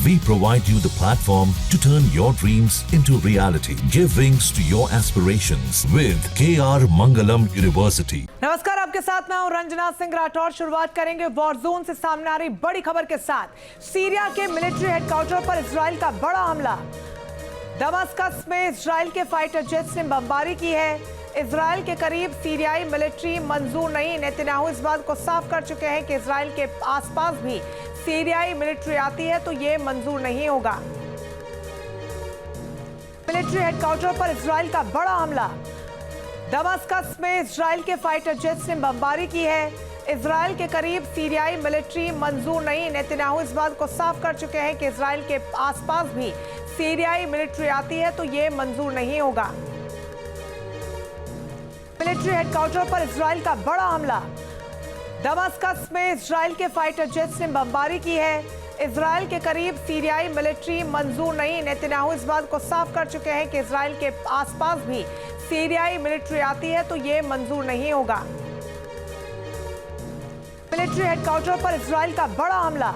We provide you the platform to turn your dreams into reality. Give wings to your aspirations with KR Mangalam University. नमस्कार, आपके साथ मैं हूं रंजना सिंह राठौर। शुरुआत करेंगे वॉर जोन से सामने आ रही बड़ी खबर के साथ। सीरिया के मिलिट्री हेडक्वार्टर पर इजराइल का बड़ा हमला। दमास्कस में इजराइल के फाइटर जेट्स ने बमबारी की है। इजराइल के करीब सीरियाई मिलिट्री मंजूर नहीं। नेतन्याहू इस बात को साफ कर चुके हैं कि इजराइल के आसपास भी सीरियाई मिलिट्री आती है तो ये मंजूर नहीं होगा। मिलिट्री हेडक्वार्टर पर इजराइल का बड़ा हमला। दमास्कस में इजराइल के फाइटर जेट्स ने बमबारी की है। इजराइल के करीब सीरियाई मिलिट्री मंजूर नहीं। नेतन्याहू इस बात को साफ कर चुके हैं कि इजराइल के आसपास भी सीरियाई मिलिट्री आती है तो ये मंजूर नहीं होगा। मिलिट्री हेडक्वार्टर पर इजराइल का बड़ा हमला। दमास्कस में इजराइल के फाइटर जेट्स ने बमबारी की है। इजराइल के करीब सीरियाई मिलिट्री मंजूर नहीं। नेतन्याहू इस बात को साफ कर चुके हैं कि इजराइल के आसपास भी सीरियाई मिलिट्री आती है तो ये मंजूर नहीं होगा। मिलिट्री हेडक्वार्टर पर इजराइल का बड़ा हमला।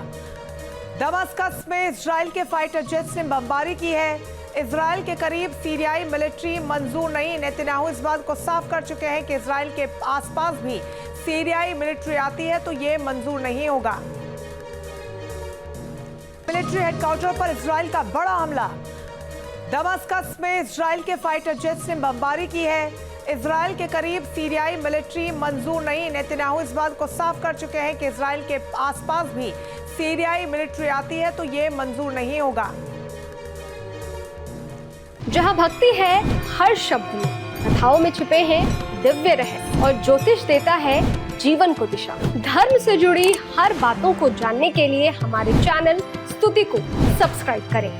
दमास्कस में इजराइल के फाइटर जेट्स ने बमबारी की है। इजराइल के करीब सीरियाई मिलिट्री मंजूर नहीं। नेतन्याहू इस बात को साफ कर चुके हैं कि इजराइल के आसपास भी सीरियाई मिलिट्री आती है तो ये मंजूर नहीं होगा। मिलिट्री हेडक्वार्टर पर इजराइल का बड़ा हमला। दमास्कस में इजराइल के फाइटर जेट्स ने बमबारी की है। इजराइल के करीब सीरियाई मिलिट्री मंजूर नहीं। नेतन्याहू इस बात को साफ कर चुके हैं कि इजराइल के आसपास भी सीरियाई मिलिट्री आती है तो ये मंजूर नहीं होगा। जहां भक्ति है हर शब्द में, कथाओं में छिपे हैं दिव्य रहस्य और ज्योतिष देता है जीवन को दिशा। धर्म से जुड़ी हर बातों को जानने के लिए हमारे चैनल स्तुति को सब्सक्राइब करें।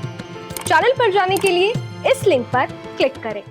चैनल पर जाने के लिए इस लिंक पर क्लिक करें।